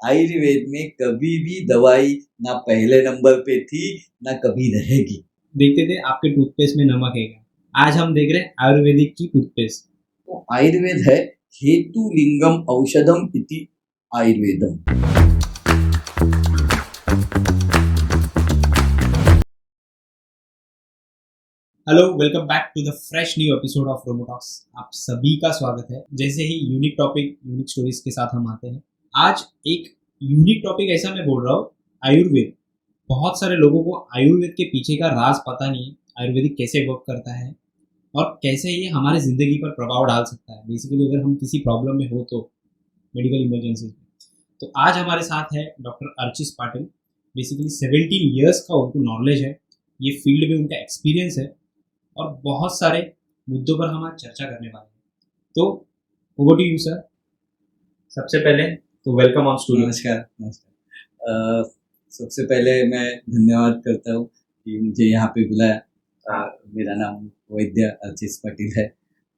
आयुर्वेद में कभी भी दवाई ना पहले नंबर पे थी ना कभी रहेगी। देखते थे आपके टूथपेस्ट में नमक है क्या। आज हम देख रहे हैं आयुर्वेदिक की टूथपेस्ट। तो आयुर्वेद है हेतु लिंगम औषधम इति आयुर्वेदम। Hello, welcome back to the fresh new episode of Romotalks. आप सभी का स्वागत है। जैसे ही यूनिक टॉपिक यूनिक स्टोरीज के साथ हम आते हैं, आज एक यूनिक टॉपिक ऐसा मैं बोल रहा हूँ, आयुर्वेद। बहुत सारे लोगों को आयुर्वेद के पीछे का राज पता नहीं है, आयुर्वेदिक कैसे वर्क करता है और कैसे ये हमारी ज़िंदगी पर प्रभाव डाल सकता है। बेसिकली अगर हम किसी प्रॉब्लम में हो तो, मेडिकल इमरजेंसी में। तो आज हमारे साथ है doctor Archi's Patil. Basically 17 years का उनको नॉलेज है, ये फील्ड में उनका एक्सपीरियंस है और बहुत सारे मुद्दों पर हम आज चर्चा करने वाले हैं। तो ओवर टू यू सर। सबसे पहले तो वेलकम ऑन स्टूडियो। नमस्कार नमस्कार। सबसे पहले मैं धन्यवाद करता हूँ कि मुझे यहाँ पे बुलाया। मेरा नाम वैद्य अर्चिस पाटिल है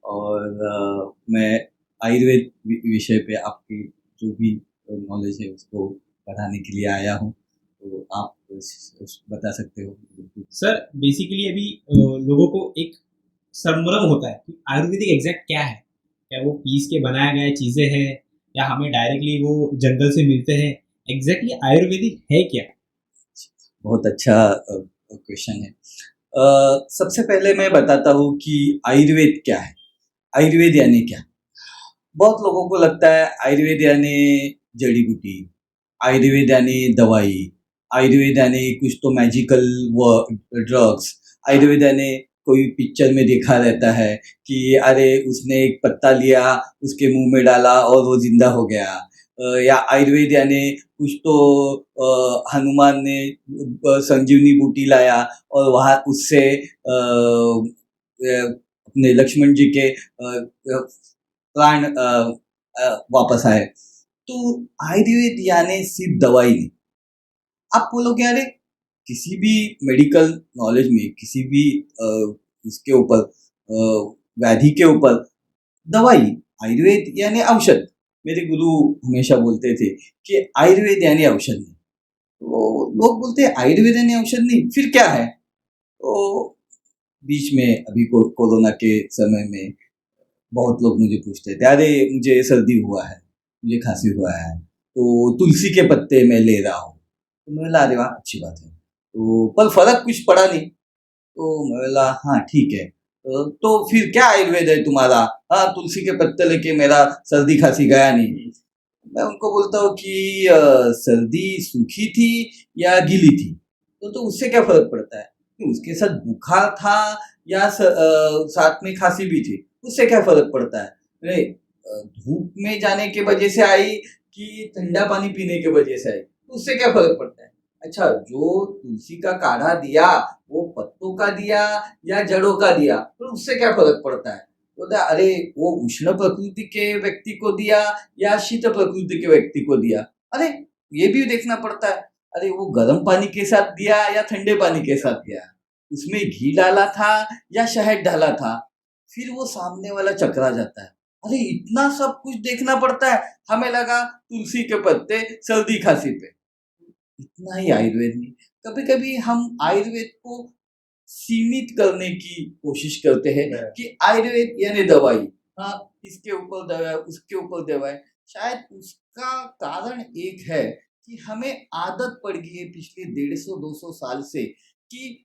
और मैं आयुर्वेद विषय पे आपकी जो भी नॉलेज है उसको पढ़ाने के लिए आया हूँ। तो आप बता सकते हो। सर बेसिकली अभी लोगों को एक संभ्रम होता है कि आयुर्वेदिक एग्जैक्ट क्या है। क्या वो पीस के बनाया गया चीज़ें हैं या हमें डायरेक्टली वो जंगल से मिलते हैं। एग्जैक्टली आयुर्वेदिक है क्या? बहुत अच्छा क्वेश्चन है। सबसे पहले मैं बताता हूँ कि आयुर्वेद क्या है। आयुर्वेद यानी क्या। बहुत लोगों को लगता है आयुर्वेद यानी जड़ी बूटी, आयुर्वेद यानी दवाई, आयुर्वेद यानी कुछ तो मैजिकल ड्रग्स, आयुर्वेद यानी कोई पिक्चर में देखा रहता है कि अरे उसने एक पत्ता लिया, उसके मुंह में डाला और वो जिंदा हो गया। या आयुर्वेद यानी कुछ तो हनुमान ने संजीवनी बूटी लाया और वहाँ उससे अपने लक्ष्मण जी के प्राण वापस आए। तो आयुर्वेद यानी सिर्फ दवाई नहीं। आप बोलोगे अरे किसी भी मेडिकल नॉलेज में किसी भी इसके ऊपर व्याधि के ऊपर दवाई, आयुर्वेद यानी औषध। मेरे गुरु हमेशा बोलते थे कि आयुर्वेद यानी औषध नहीं। तो लोग बोलते हैं आयुर्वेद यानी औषध नहीं, फिर क्या है। तो बीच में अभी कोरोना के समय में बहुत लोग मुझे पूछते थे अरे मुझे सर्दी हुआ है, मुझे खांसी हुआ है, तो तुलसी के पत्ते मैं ले रहा हूँ। तो मैं बोला अरे वाह अच्छी बात है, तो पर फर्क कुछ पड़ा नहीं। तो मैं बोला हाँ ठीक है। तो फिर क्या आयुर्वेद है तुम्हारा। हाँ तुलसी के पत्ते लेके मेरा सर्दी खांसी गया नहीं। मैं उनको बोलता हूँ कि सर्दी सूखी थी या गीली थी, तो उससे क्या फर्क पड़ता है कि उसके साथ बुखार था या साथ में खांसी भी थी, उससे क्या फर्क पड़ता है। अरे धूप में जाने के वजह से आई कि ठंडा पानी पीने के वजह से आई, उससे क्या फर्क पड़ता है। अच्छा जो तुलसी का काढ़ा दिया वो पत्तों का दिया या जड़ों का दिया, तो उससे क्या फर्क पड़ता है। बोलता है अरे वो उष्ण प्रकृति के व्यक्ति को दिया या शीत प्रकृति के व्यक्ति को दिया। अरे ये भी देखना पड़ता है। अरे वो गर्म पानी के साथ दिया या ठंडे पानी के साथ दिया, उसमें घी डाला था या शहद डाला था, फिर वो सामने वाला चकरा जाता है। अरे इतना सब कुछ देखना पड़ता है। हमें लगा तुलसी के पत्ते सर्दी खांसी पे, इतना ही आयुर्वेद नहीं। कभी कभी हम आयुर्वेद को सीमित करने की कोशिश करते हैं कि आयुर्वेद यानी दवाई। हाँ इसके ऊपर दवा उसके ऊपर दवाई। शायद उसका कारण एक है कि हमें आदत पड़ गई है पिछले 150-200 साल से कि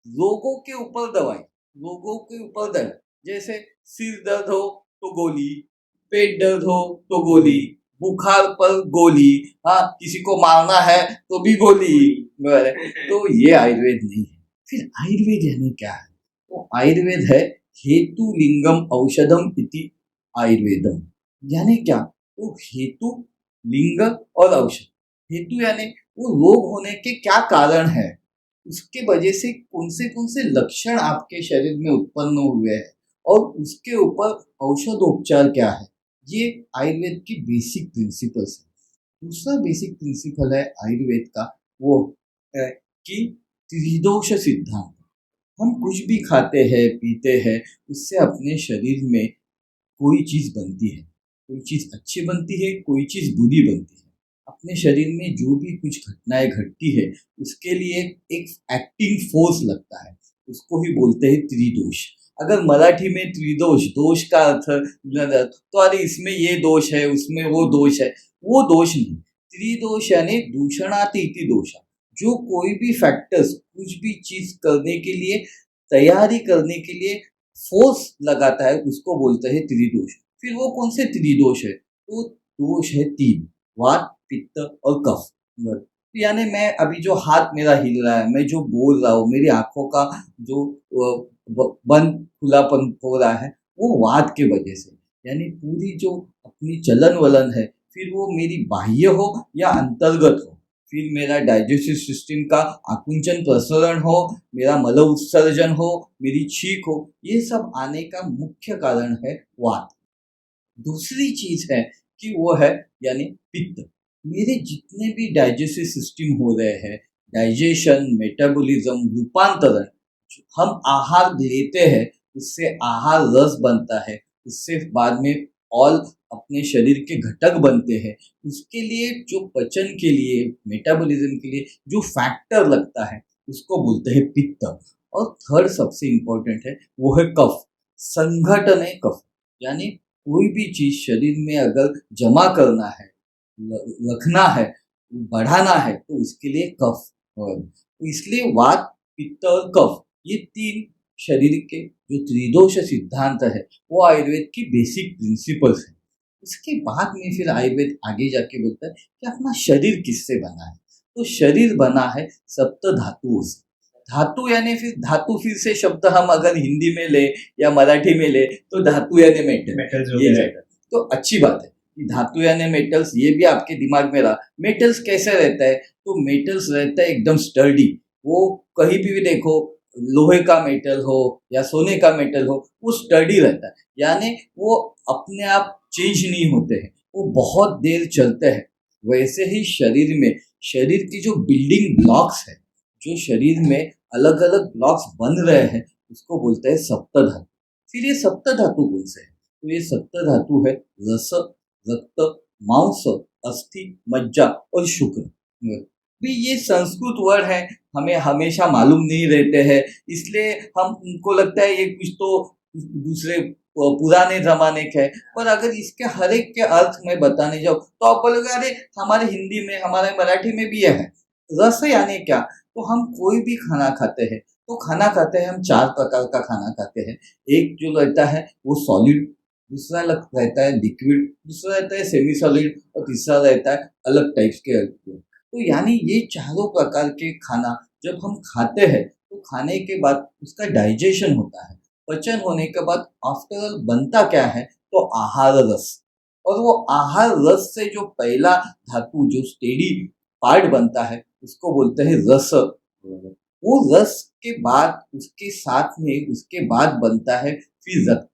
लोगों के ऊपर दवाई, लोगों के ऊपर दर्द। जैसे सिर दर्द हो तो गोली, पेट दर्द हो तो गोली, बुखार पर गोली, हाँ किसी को मारना है तो भी गोली। तो ये आयुर्वेद नहीं है। फिर आयुर्वेद यानी क्या है। तो आयुर्वेद है हेतु लिंगम औषधम इति आयुर्वेदम। यानी क्या, तो हेतु लिंग और औषध। हेतु यानी वो रोग होने के क्या कारण है, उसके वजह से कौन से लक्षण आपके शरीर में उत्पन्न हुए हैं और उसके ऊपर औषधोपचार क्या है। ये आयुर्वेद की बेसिक प्रिंसिपल्स है। दूसरा बेसिक प्रिंसिपल है आयुर्वेद का, वो है कि त्रिदोष सिद्धांत। हम कुछ भी खाते हैं पीते हैं, उससे अपने शरीर में कोई चीज बनती है। कोई चीज अच्छी बनती है, कोई चीज बुरी बनती है। अपने शरीर में जो भी कुछ घटनाएं घटती है उसके लिए एक एक्टिंग फोर्स लगता है, उसको ही बोलते हैं त्रिदोष। अगर मराठी में त्रिदोष, दोष का अर्थ तो अरे इसमें ये दोष है, उसमें वो दोष है, वो दोष नहीं। त्रिदोष यानी दूषणातीति दोष। जो कोई भी फैक्टर्स कुछ भी चीज करने के लिए, तैयारी करने के लिए फोर्स लगाता है, उसको बोलते हैं त्रिदोष। फिर वो कौन से त्रिदोष है? तो दोष है तीन, वात, पित्त और कफ। यानी मैं अभी जो हाथ मेरा हिल रहा है, मैं जो बोल रहा हूँ, मेरी आंखों का जो बंद खुलापन हो रहा है, वो वात के वजह से। यानी पूरी जो अपनी चलन वलन है, फिर वो मेरी बाह्य हो या अंतर्गत हो, फिर मेरा डाइजेस्टिव सिस्टम का आकुंचन प्रसरण हो, मेरा मल उत्सर्जन हो, मेरी छींक हो, ये सब आने का मुख्य कारण है वात। दूसरी चीज है कि वो है यानी पित्त। मेरे जितने भी डाइजेस्टिव सिस्टम हो रहे हैं, डाइजेशन, मेटाबॉलिज्म, रूपांतरण, हम आहार लेते हैं, उससे आहार रस बनता है, उससे बाद में ऑल अपने शरीर के घटक बनते हैं। उसके लिए जो पचन के लिए, मेटाबॉलिज्म के लिए जो फैक्टर लगता है, उसको बोलते हैं पित्त। और थर्ड सबसे इंपॉर्टेंट है, वो है कफ। संघटन है कफ। यानी कोई भी चीज शरीर में अगर जमा करना है, रखना है, बढ़ाना है, तो उसके लिए कफ। और इसलिए वात, पित्त और कफ, ये तीन शरीर के जो त्रिदोष सिद्धांत है, वो आयुर्वेद की बेसिक प्रिंसिपल्स है। उसके बाद में फिर आयुर्वेद आगे जाके बोलता है कि अपना शरीर किससे बना है। तो शरीर बना है सप्त धातुओं से। धातु यानी फिर धातु, फिर से शब्द हम अगर हिंदी में ले या मराठी में ले तो धातु यानी मेटल, ये जाएगा। तो अच्छी बात है कि धातु यानी मेटल्स, ये भी आपके दिमाग में रहा। मेटल्स कैसे रहता है? तो मेटल्स रहता है एकदम स्टर्डी। वो कहीं भी देखो, लोहे का मेटल हो या सोने का मेटल हो, वो स्टडी रहता है। यानी वो अपने आप चेंज नहीं होते हैं, वो बहुत देर चलते हैं। वैसे ही शरीर में, शरीर की जो बिल्डिंग ब्लॉक्स है, जो शरीर में अलग अलग ब्लॉक्स बन रहे हैं, उसको बोलते हैं सप्त धातु। फिर ये सप्त धातु कौन से है? तो ये सप्त धातु है रस, रक्त, मांस, अस्थि, मज्जा और शुक्र। भी ये संस्कृत वर्ड है, हमें हमेशा मालूम नहीं रहते हैं, इसलिए हम उनको लगता है ये कुछ तो दूसरे पुराने जमाने के है। पर अगर इसके हर एक के अर्थ में बताने जाओ तो आप बोलोगे अरे हमारे हिंदी में, हमारे मराठी में भी यह है। रस यानी क्या? तो हम कोई भी खाना खाते हैं, तो खाना खाते हैं हम चार प्रकार का खाना खाते हैं। एक जो रहता है वो सॉलिड, दूसरा रहता है लिक्विड, दूसरा रहता है सेमी सॉलिड, और तीसरा रहता है अलग टाइप्स के। तो यानी ये चारों प्रकार के खाना जब हम खाते हैं, तो खाने के बाद उसका डाइजेशन होता है। पचन होने के बाद आफ्टर ऑल बनता क्या है? तो आहार रस। और वो आहार रस से जो पहला धातु, जो स्टेडी पार्ट बनता है, उसको बोलते हैं रस। वो रस के बाद, उसके साथ में उसके बाद बनता है फिर रक्त।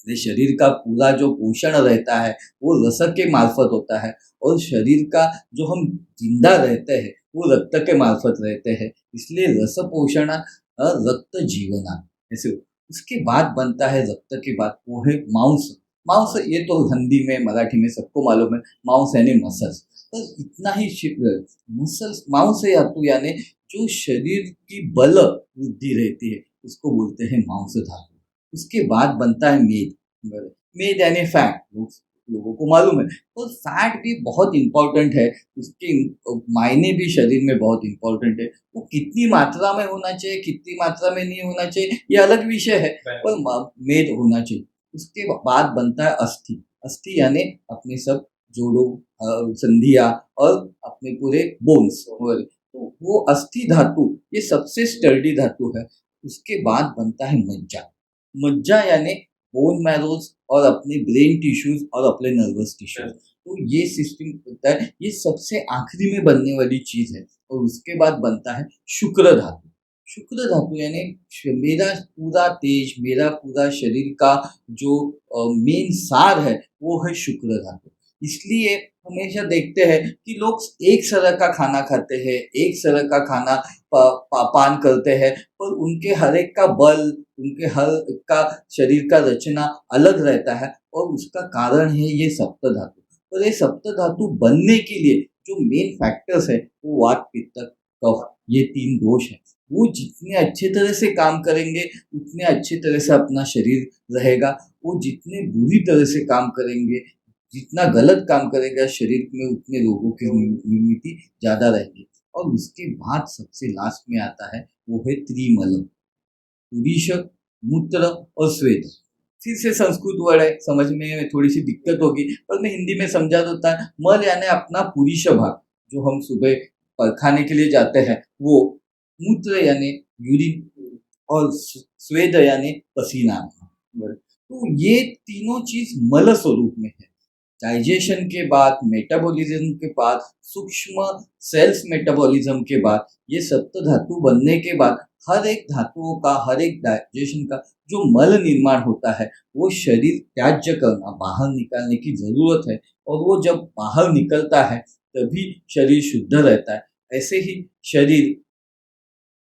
ये शरीर का पूरा जो पोषण रहता है वो रस के मार्फत होता है, और शरीर का जो हम जिंदा रहते हैं वो रक्त के मार्फत रहते हैं। इसलिए रस पोषण रक्त जीवना ऐसे। उसके बाद बनता है रक्त के बाद, वो है मांस। मांस ये तो हिंदी में, मराठी में सबको मालूम है, मांस यानी मसल्स। तो इतना ही मसल्स, मांस या तो यानी जो शरीर की बल वृद्धि रहती है, उसको बोलते हैं मांस धातु। उसके बाद बनता है मेद। मेद यानी फैट, लोगों को मालूम है। तो फैट भी बहुत इंपॉर्टेंट है, उसके मायने भी शरीर में बहुत इंपॉर्टेंट है। वो कितनी मात्रा में होना चाहिए, कितनी मात्रा में नहीं होना चाहिए, ये अलग विषय है, पर मेद होना चाहिए। उसके बाद बनता है अस्थि। अस्थि यानी अपने सब जोड़ों, संधिया और अपने पूरे बोन्स। तो वो अस्थि धातु ये सबसे स्टर्डी धातु है। उसके बाद बनता है मज्जा। मज्जा यानी बोन मैरोज और अपने ब्रेन टिश्यूज और अपने नर्वस टिश्यूज। तो ये सिस्टम होता है, ये सबसे आखिरी में बनने वाली चीज है। और उसके बाद बनता है शुक्र धातु। शुक्र धातु यानी मेरा पूरा तेज, मेरा पूरा शरीर का जो मेन सार है, वो है शुक्र धातु। इसलिए हमेशा देखते हैं कि लोग एक तरह का खाना खाते हैं, एक तरह का खाना पान करते हैं, पर उनके हर एक का बल, उनके हर एक का शरीर का रचना अलग रहता है, और उसका कारण है ये सप्त धातु। और ये सप्त धातु बनने के लिए जो मेन फैक्टर्स है वो वात पित्त कफ, ये 3 दोष है। वो जितने अच्छे तरह से काम करेंगे उतने अच्छे तरह से अपना शरीर रहेगा। वो जितने बुरी तरह से काम करेंगे, जितना गलत काम करेगा शरीर में, उतने रोगों की निर्मिति ज़्यादा रहेगी। और उसके बाद सबसे लास्ट में आता है वो है त्रिमलम, पुरीश, मूत्र और स्वेद। फिर से संस्कृत वर्ड है, समझ में थोड़ी सी दिक्कत होगी, पर मैं हिंदी में समझा देता है। मल यानी अपना पुरीश भाग, जो हम सुबह खाने के लिए जाते हैं वो, मूत्र यानी यूरिन, और स्वेद यानी पसीना। तो ये तीनों चीज मल स्वरूप में है। डाइजेशन के बाद, मेटाबॉलिज्म के बाद, सूक्ष्म सेल्स मेटाबॉलिज्म के बाद, ये सप्त धातु बनने के बाद हर एक धातुओं का, हर एक डाइजेशन का जो मल निर्माण होता है वो शरीर त्याज्य करना, बाहर निकालने की जरूरत है। और वो जब बाहर निकलता है तभी शरीर शुद्ध रहता है। ऐसे ही शरीर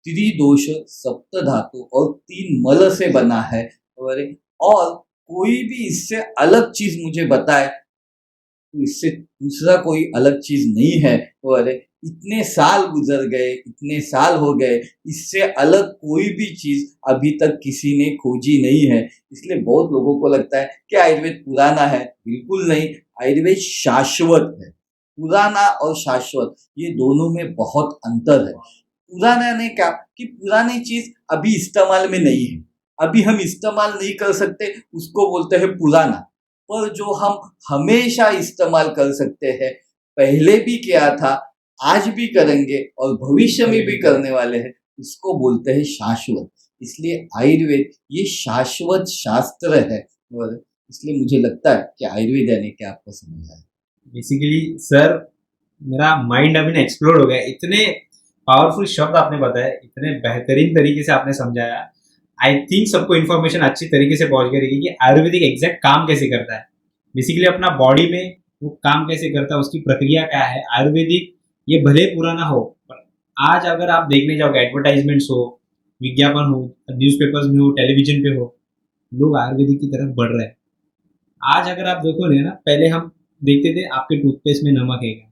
त्रिदोष, सप्त धातु और 3 मल से बना है। और कोई भी इससे अलग चीज मुझे बताए तो इससे दूसरा कोई अलग चीज नहीं है। और इतने साल गुजर गए, इतने साल हो गए, इससे अलग कोई भी चीज अभी तक किसी ने खोजी नहीं है। इसलिए बहुत लोगों को लगता है कि आयुर्वेद पुराना है। बिल्कुल नहीं, आयुर्वेद शाश्वत है। पुराना और शाश्वत ये दोनों में बहुत अंतर है। पुराना ने क्या कि पुरानी चीज अभी इस्तेमाल में नहीं है, अभी हम इस्तेमाल नहीं कर सकते, उसको बोलते हैं पुराना। पर जो हम हमेशा इस्तेमाल कर सकते हैं, पहले भी किया था, आज भी करेंगे और भविष्य में भी करने वाले हैं, उसको बोलते हैं शाश्वत। इसलिए आयुर्वेद ये शाश्वत शास्त्र है। और इसलिए मुझे लगता है कि आयुर्वेद यानी कि आपको समझ आए। बेसिकली सर, मेरा माइंड अभी ना एक्सप्लोर हो गया। इतने पावरफुल शब्द आपने बताए, इतने बेहतरीन तरीके से आपने समझाया। आई थिंक सबको इन्फॉर्मेशन अच्छी तरीके से पहुंच गई रहेगी कि आयुर्वेदिक एग्जैक्ट काम कैसे करता है, बेसिकली अपना बॉडी में वो काम कैसे करता है, उसकी प्रक्रिया क्या है। आयुर्वेदिक ये भले पुराना हो, पर आज अगर आप देखने जाओगे, एडवर्टाइजमेंट्स हो, विज्ञापन हो, न्यूज़पेपर्स में हो, टेलीविजन पे हो, लोग आयुर्वेदिक की तरफ बढ़ रहे हैं। आज अगर आप देखोगे ना, पहले हम देखते थे आपके टूथपेस्ट में नमक है क्या,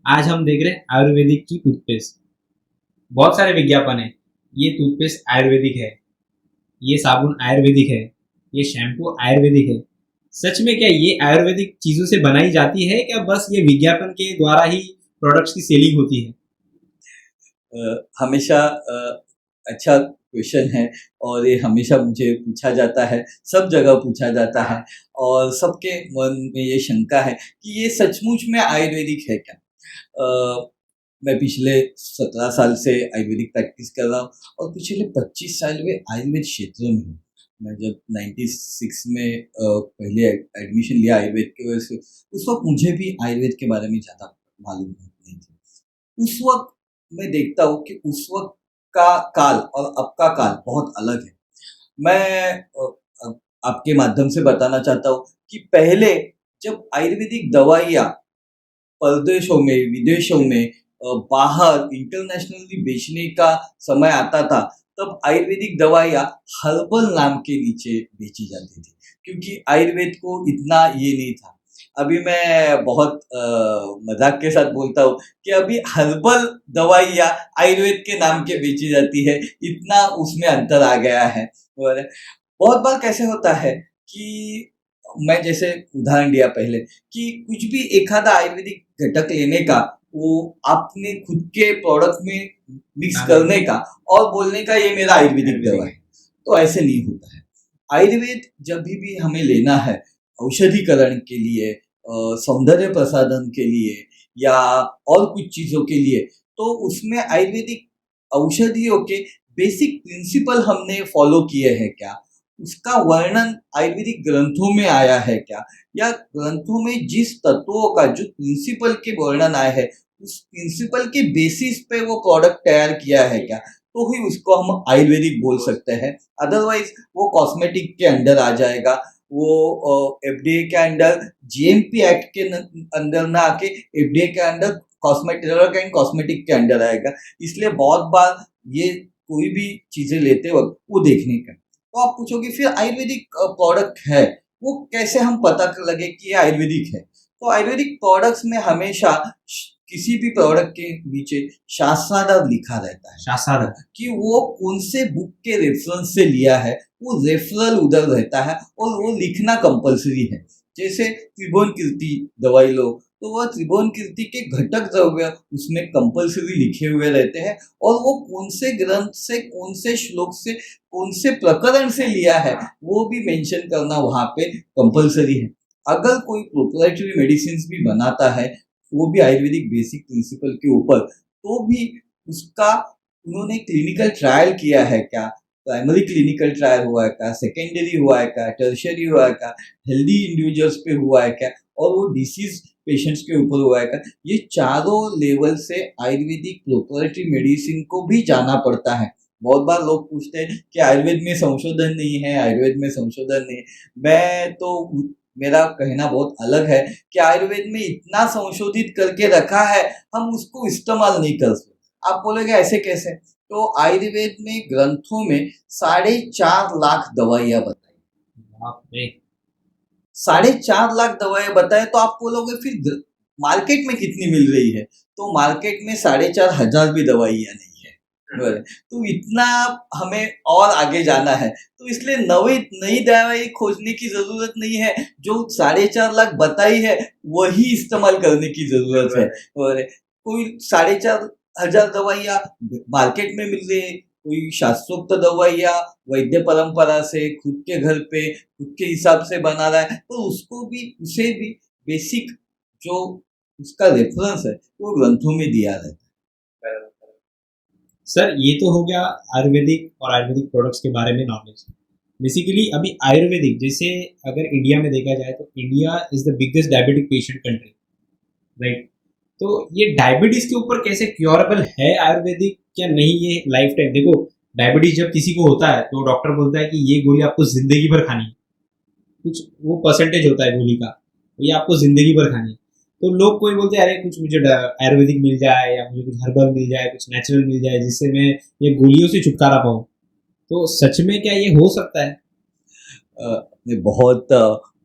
आज हम देख रहे हैं आयुर्वेदिक की टूथपेस्ट। बहुत सारे विज्ञापन है, ये टूथपेस्ट आयुर्वेदिक है, ये साबुन आयुर्वेदिक है, ये शैम्पू आयुर्वेदिक है। सच में क्या ये आयुर्वेदिक चीजों से बनाई जाती है क्या, बस ये विज्ञापन के द्वारा ही प्रोडक्ट्स की सेलिंग होती है? हमेशा अच्छा क्वेश्चन है, और ये हमेशा मुझे पूछा जाता है, सब जगह पूछा जाता है, और सबके मन में ये शंका है कि ये सचमुच में आयुर्वेदिक है क्या। मैं पिछले 17 साल से आयुर्वेदिक प्रैक्टिस कर रहा हूँ, और पिछले 25 साल में आयुर्वेद क्षेत्र में हूँ। मैं जब 96 में पहले एडमिशन लिया आयुर्वेद की वजह से, उस वक्त मुझे भी आयुर्वेद के बारे में ज़्यादा मालूम नहीं थी। उस वक्त मैं देखता हूँ कि उस वक्त का काल और अब का काल बहुत अलग है। मैं आपके माध्यम से बताना चाहता हूँ कि पहले जब आयुर्वेदिक दवाइयाँ परदेशों में, विदेशों में, बाहर इंटरनेशनली बेचने का समय आता था, तब आयुर्वेदिक दवाइयाँ हर्बल नाम के नीचे बेची जाती थी, क्योंकि आयुर्वेद को इतना ये नहीं था। अभी मैं बहुत मजाक के साथ बोलता हूँ कि अभी हर्बल दवाइयाँ आयुर्वेद के नाम के बेची जाती है, इतना उसमें अंतर आ गया है। और बहुत बार कैसे होता है कि मैं जैसे उदाहरण दिया पहले कि कुछ भी एखादा आयुर्वेदिक घटक लेने का, वो आपने खुद के प्रोडक्ट में मिक्स करने का और बोलने का ये मेरा आयुर्वेदिक दवा है, तो ऐसे नहीं होता है। आयुर्वेद जब भी हमें लेना है औषधिकरण के लिए, सौंदर्य प्रसाधन के लिए, या और कुछ चीजों के लिए, तो उसमें आयुर्वेदिक औषधियों के बेसिक प्रिंसिपल हमने फॉलो किए हैं क्या, उसका वर्णन आयुर्वेदिक ग्रंथों में आया है क्या, या ग्रंथों में जिस तत्वों का जो प्रिंसिपल के वर्णन आए हैं उस प्रिंसिपल के बेसिस पे वो प्रोडक्ट तैयार किया है क्या, तो ही उसको हम आयुर्वेदिक बोल सकते हैं। अदरवाइज वो कॉस्मेटिक के अंडर आ जाएगा, वो एफडीए के अंडर, जीएमपी एक्ट के अंदर ना आके एफडीए के अंडर कॉस्मेटिक के अंडर आएगा। इसलिए बहुत बार ये कोई भी चीजें लेते वक्त वो देखने का। तो आप पूछोगे फिर आयुर्वेदिक प्रोडक्ट है वो कैसे हम पता कर लगे कि ये आयुर्वेदिक है। तो आयुर्वेदिक प्रोडक्ट्स में हमेशा किसी भी प्रोडक्ट के नीचे शास्त्रार्थ लिखा रहता है शास्त्रार्थ कि वो कौन से बुक के रेफरेंस से लिया है, वो रेफरल उधर रहता है और वो लिखना कंपलसरी है। जैसे त्रिभुवन कीर्ति दवाई लो तो वह त्रिभुवन कीर्ति के घटक द्रव्य उसमें कंपलसरी लिखे हुए रहते हैं और वो कौन से ग्रंथ से, कौन से श्लोक से, कौन से प्रकरण से लिया है वो भी मेंशन करना वहां पे कंपलसरी है। अगर कोई प्रोप्राइटरी मेडिसिन भी बनाता है वो भी आयुर्वेदिक बेसिक प्रिंसिपल के ऊपर, तो भी उसका उन्होंने क्लिनिकल ट्रायल किया है क्या, प्राइमरी क्लिनिकल ट्रायल हुआ है क्या, सेकेंडरी हुआ है क्या, टर्शियरी हुआ है क्या, हेल्दी इंडिविजुअल्स पे हुआ है क्या, और वो डिसीज पेशेंट्स के ऊपर हुआ है क्या। ये चारों लेवल से आयुर्वेदिक प्रोप्राइटरी मेडिसिन को भी जाना पड़ता है। बहुत बार लोग पूछते हैं कि आयुर्वेद में संशोधन नहीं है, आयुर्वेद में संशोधन नहीं है। मैं तो मेरा कहना बहुत अलग है कि आयुर्वेद में इतना संशोधित करके रखा है, हम उसको इस्तेमाल नहीं कर सकते। आप बोलोगे ऐसे कैसे? तो आयुर्वेद में ग्रंथों में 4.5 लाख दवाइयां बताई, 4.5 लाख दवाइयां बताए, तो आप बोलोगे फिर मार्केट में कितनी मिल रही है? तो मार्केट में 4,500 भी दवाइयां नहीं है। तो इतना हमें और आगे जाना है, तो इसलिए नई दवाई खोजने की जरूरत नहीं है। जो 4.5 लाख बताई है वही इस्तेमाल करने की जरूरत है। और कोई 4,500 दवाइयां मार्केट में मिल रही है, कोई शास्त्रोक्त दवाइयां वैद्य परंपरा से खुद के घर पे खुद के हिसाब से बना रहा है, तो उसे भी बेसिक जो उसका रेफरेंस है वो ग्रंथों में दिया रहता है। सर ये तो हो गया आयुर्वेदिक और आयुर्वेदिक प्रोडक्ट्स के बारे में नॉलेज। बेसिकली अभी आयुर्वेदिक जैसे अगर इंडिया में देखा जाए तो India is the biggest diabetic patient country, right? तो ये डायबिटीज के ऊपर कैसे क्योरेबल है आयुर्वेदिक क्या नहीं, ये लाइफ टाइम? देखो डायबिटीज जब किसी को होता है तो डॉक्टर बोलता है कि ये गोली आपको जिंदगी भर खानी है, कुछ वो परसेंटेज होता है गोली का, ये आपको जिंदगी भर खानी है। तो लोग कोई बोलते हैं अरे कुछ मुझे आयुर्वेदिक मिल जाए या मुझे कुछ हर्बल मिल जाए, कुछ नेचुरल मिल जाए जिससे मैं ये गोलियों से छुटकारा पाऊँ। तो सच में क्या ये हो सकता है? आपने बहुत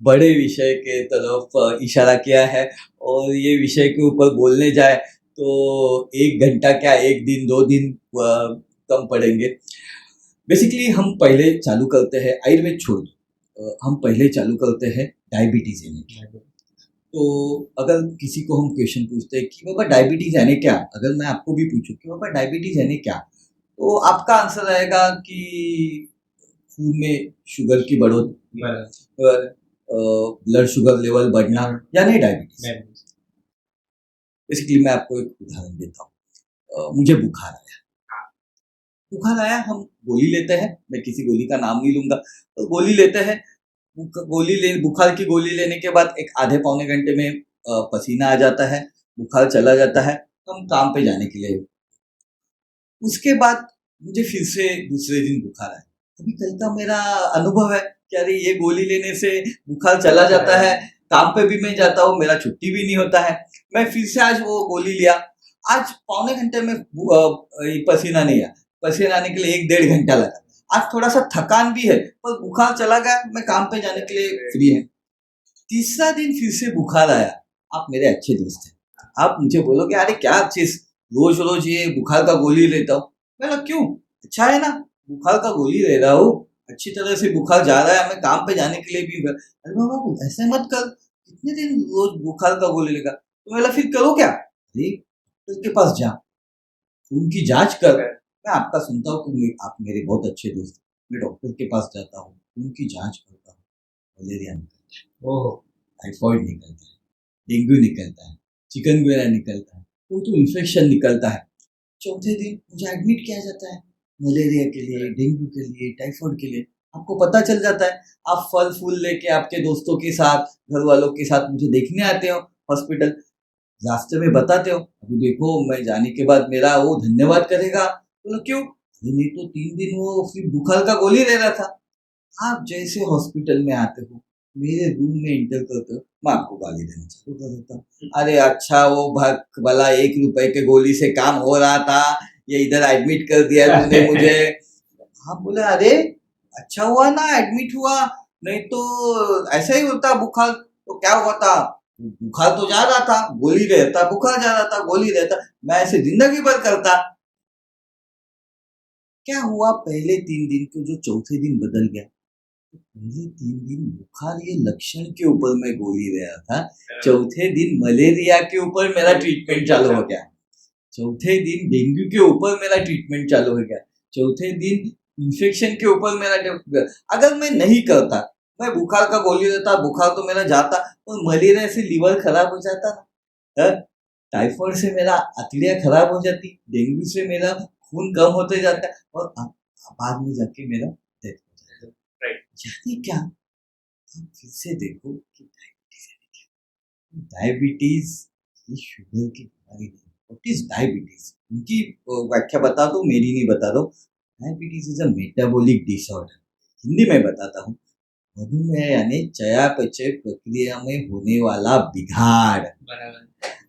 बड़े विषय के तरफ इशारा किया है और ये विषय के ऊपर बोलने जाए तो 1 घंटा क्या 1 दिन 2 दिन कम पड़ेंगे। बेसिकली हम पहले चालू करते हैं, आयुर्वेद छोड़ दो, हम पहले चालू करते हैं डायबिटीज यानी। तो अगर किसी को हम क्वेश्चन पूछते हैं कि बाबा डायबिटीज यानी क्या, अगर मैं आपको भी पूछूं कि बाबा डायबिटीज यानी क्या, तो आपका आंसर आएगा कि खून में शुगर की बढ़ोतरी, ब्लड शुगर लेवल बढ़ना, यानी डायबिटीज। बेसिकली मैं आपको एक उदाहरण देता हूँ। मुझे बुखार आया, हम गोली लेते हैं, मैं किसी गोली का नाम नहीं लूंगा, तो गोली लेते हैं। बुखार की गोली लेने के बाद एक आधे पौने घंटे में पसीना आ जाता है, बुखार चला जाता है, हम काम पे जाने के लिए। उसके बाद मुझे फिर से दूसरे दिन बुखार आया। अभी कल का मेरा अनुभव है कि अरे ये गोली लेने से बुखार चला जाता है, काम पे भी मैं जाता हूँ, मेरा छुट्टी भी नहीं होता है। मैं फिर से आज वो गोली लिया, आज पौने घंटे में पसीना नहीं आया, पसीना आने के लिए 1-1.5 घंटा लगा। आज थोड़ा सा थकान भी है पर बुखार चला गया, मैं काम पे जाने के लिए फ्री है। तीसरा दिन फिर से बुखार आया। आप मेरे अच्छे दोस्त हैं, आप मुझे बोलोगे अरे क्या चीज रोज रोज ये बुखार का गोली लेता हूँ। मैं क्यों, अच्छा है ना, बुखार का गोली ले रहा हूँ, अच्छी तरह से बुखार जा रहा है, मैं काम पे जाने के लिए भी। अरे बाबा ऐसे मत कर, कितने दिन रोज बुखार का गोली लेगा। तो मैं फिर करो क्या, डॉक्टर के पास जा, उनकी जांच कर। मैं आपका सुनता हूँ कि आप मेरे बहुत अच्छे दोस्त, मैं डॉक्टर के पास जाता हूँ, उनकी जांच करता हूँ, मलेरिया निकलता है, टाइफॉइड निकलता है, डेंगू निकलता है, चिकनगुनिया निकलता है, कोई तो इन्फेक्शन निकलता है। चौथे दिन मुझे एडमिट किया जाता है, मलेरिया के लिए, डेंगू के लिए, टाइफॉइड के लिए। आपको पता चल जाता है, आप फल फूल लेके आपके दोस्तों के साथ, घर वालों के साथ मुझे देखने आते हो हॉस्पिटल, रास्ते में बताते हो अभी देखो मैं जाने के बाद मेरा वो धन्यवाद करेगा। बोलो क्यों, नहीं तो 3 दिन वो सिर्फ बुखार का गोली ले रहा था। आप जैसे हॉस्पिटल में आते हो, मेरे रूम में इंटर करते हो, मैं आपको गाली देना चालू कर देता हूँ। अरे अच्छा वो भला 1 रुपए के गोली से काम हो रहा था, ये इधर एडमिट कर दिया तूने मुझे। हाँ बोले अरे अच्छा हुआ ना एडमिट हुआ, नहीं तो ऐसा ही होता बुखार तो क्या हुआ था, बुखार तो जा रहा था, गोली रहता, बुखार जा रहा था, गोली रहता, मैं ऐसे जिंदगी भर करता। क्या हुआ पहले 3 दिन को, जो चौथे दिन बदल गया। तो पहले 3 दिन बुखार ये लक्षण के ऊपर मैं गोली रहा था, चौथे दिन मलेरिया के ऊपर मेरा ट्रीटमेंट चालू हो गया, चौथे दिन डेंगू के ऊपर मेरा ट्रीटमेंट चालू हो गया, चौथे दिन इन्फेक्शन के ऊपर मेरा। अगर मैं नहीं करता, मैं बुखार का गोली देता, बुखार तो मेरा जाता, और मलेरिया से लीवर खराब हो जाता ना, टाइफाइड से मेरा आंतड़ियां खराब हो जाती, डेंगू से मेरा खून कम होते जाता, और बाद में जाके मेरा डेथ हो जाता। यानी क्या, हम फिर से देखो कि डायबिटीज ये शुगर की बीमारी नहीं। व्हाट इज डायबिटीज, उनकी व्याख्या बता दो, मेरी नहीं बता दो। Diabetes is a metabolic disorder, Hindi में बताता हूँ। मधुमेह यानी चयापचय प्रक्रिया में होने वाला बिगाड़।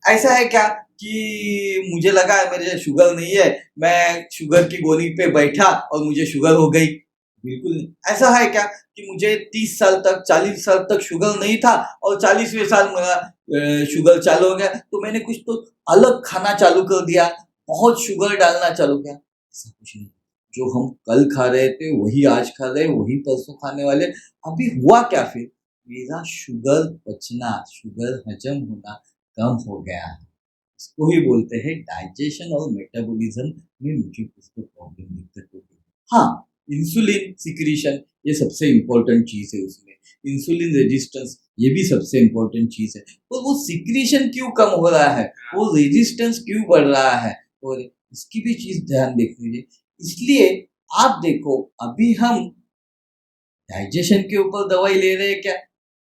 ऐसा है क्या कि मुझे लगा मेरे शुगर नहीं है, मैं शुगर की गोली पे बैठा और मुझे शुगर हो गई? बिल्कुल नहीं। ऐसा है क्या कि मुझे 30 साल तक, 40 साल तक शुगर नहीं था और 40वें साल मेरा शुगर चालू हो गया, तो मैंने कुछ तो अलग खाना चालू कर दिया, बहुत शुगर डालना चालू किया? ऐसा कुछ नहीं। जो हम कल खा रहे थे वही आज खा रहे, वही परसों खाने वाले। अभी हुआ क्या फिर, मेरा शुगर पचना, शुगर हजम होना कम हो गया है। इसको ही बोलते हैं डाइजेशन और मेटाबॉलिज्म में मुझे कुछ तो प्रॉब्लम, दिक्कत हो गई। हाँ, इंसुलिन सिक्रीशन ये सबसे इम्पोर्टेंट चीज है, उसमें इंसुलिन रेजिस्टेंस ये भी सबसे इम्पोर्टेंट चीज है। और वो सिक्रीशन क्यों कम हो रहा है, वो रेजिस्टेंस क्यों बढ़ रहा है, और इसकी भी चीज ध्यान देख लीजिए। इसलिए आप देखो, अभी हम डाइजेशन के ऊपर दवाई ले रहे हैं क्या,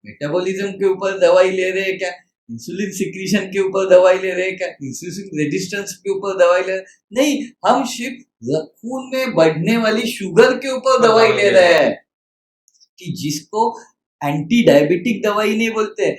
मेटाबॉलिज्म के ऊपर दवाई ले रहे हैं क्या, इंसुलिन सिक्रीशन के ऊपर दवाई ले रहे हैं क्या, इंसुलिन रेजिस्टेंस के ऊपर दवाई ले रहे हैं? नहीं, हम सिर्फ खून में बढ़ने वाली शुगर के ऊपर दवाई ले रहे हैं, कि जिसको एंटी डायबिटिक दवाई नहीं बोलते,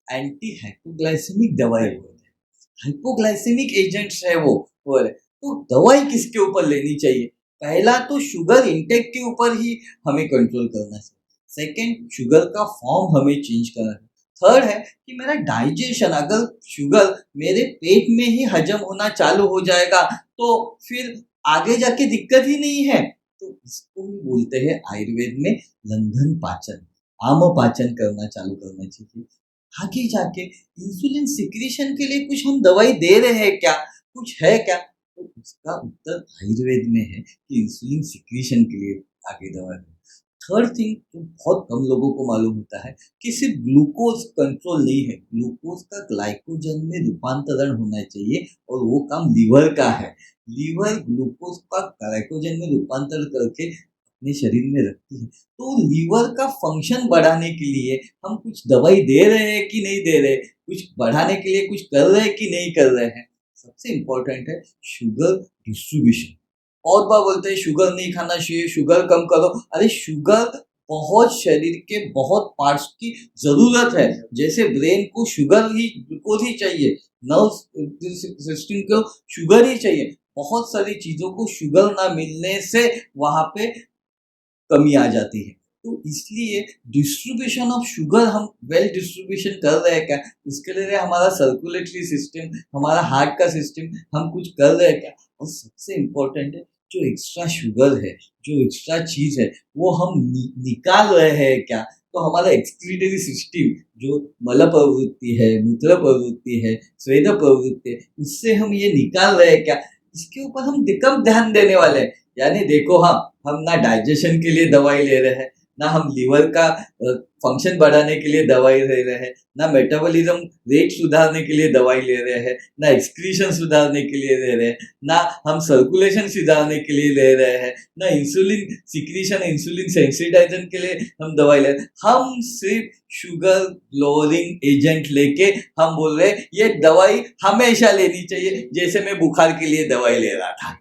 एंटी हाइपोग्लाइसेमिक दवाई बोलते हैं। हाइपोग्लाइसेमिक एजेंट्स है वो। और तो दवाई किसके ऊपर लेनी चाहिए? पहला तो शुगर इंटेक के ऊपर ही हमें कंट्रोल करना है। सेकंड, शुगर का फॉर्म हमें चेंज करना है। थर्ड है कि मेरा डाइजेशन, अगर शुगर मेरे पेट में ही हजम होना चालू हो जाएगा तो फिर आगे जाके दिक्कत ही नहीं है। तो इसको भी बोलते हैं आयुर्वेद में लंघन पाचन, आम पाचन करना चालू करना चाहिए। आगे जाके इंसुलिन सिक्रीशन के लिए कुछ हम दवाई दे रहे हैं क्या, कुछ है क्या? तो उसका उत्तर आयुर्वेद में है कि इंसुलिन सिक्रीशन के लिए आगे दवा है। थर्ड थिंग जो बहुत कम लोगों को मालूम होता है कि सिर्फ ग्लूकोज कंट्रोल नहीं है, ग्लूकोज का ग्लाइकोजन में रूपांतरण होना चाहिए, और वो काम लीवर का है। लीवर ग्लूकोज का ग्लाइकोजन में रूपांतरण करके अपने शरीर में रखती है। तो लीवर का फंक्शन बढ़ाने के लिए हम कुछ दवाई दे रहे हैं कि नहीं दे रहे, कुछ बढ़ाने के लिए कुछ कर रहे हैं कि नहीं कर रहे हैं। सबसे इंपॉर्टेंट है शुगर डिस्ट्रीब्यूशन। और बार बोलते हैं शुगर नहीं खाना चाहिए, शुगर कम करो। अरे शुगर बहुत शरीर के बहुत पार्ट्स की जरूरत है। जैसे ब्रेन को शुगर ही, ग्लूकोज ही चाहिए, नर्व सिस्टम को शुगर ही चाहिए, बहुत सारी चीजों को शुगर ना मिलने से वहां पे कमी आ जाती है। तो इसलिए डिस्ट्रीब्यूशन ऑफ शुगर हम वेल डिस्ट्रीब्यूशन कर रहे हैं क्या, उसके लिए हमारा सर्कुलेटरी सिस्टम, हमारा हार्ट का सिस्टम, हम कुछ कर रहे हैं क्या? और सबसे इम्पोर्टेंट है जो एक्स्ट्रा शुगर है, जो एक्स्ट्रा चीज है, वो हम निकाल रहे हैं क्या? तो हमारा एक्सक्रीटरी सिस्टम, जो मल प्रवृत्ति है, मूत्र प्रवृत्ति है, स्वेद प्रवृत्ति है, उससे हम ये निकाल रहे हैं क्या? इसके ऊपर हम कम ध्यान देने वाले हैं। यानी देखो, हम ना डाइजेशन के लिए दवाई ले रहे हैं, ना हम लीवर का फंक्शन बढ़ाने के लिए दवाई ले रहे हैं, ना मेटाबॉलिज्म रेट सुधारने के लिए दवाई ले रहे हैं, ना एक्सक्रीशन सुधारने के लिए ले रहे हैं, ना हम सर्कुलेशन सुधारने के लिए ले रहे हैं, ना इंसुलिन सिक्रीशन, इंसुलिन सेंसिटाइजन के लिए हम दवाई ले रहे हैं। हम सिर्फ शुगर लोअरिंग एजेंट लेके हम बोल रहे हैं ये दवाई हमेशा लेनी चाहिए, जैसे मैं बुखार के लिए दवाई ले रहा था।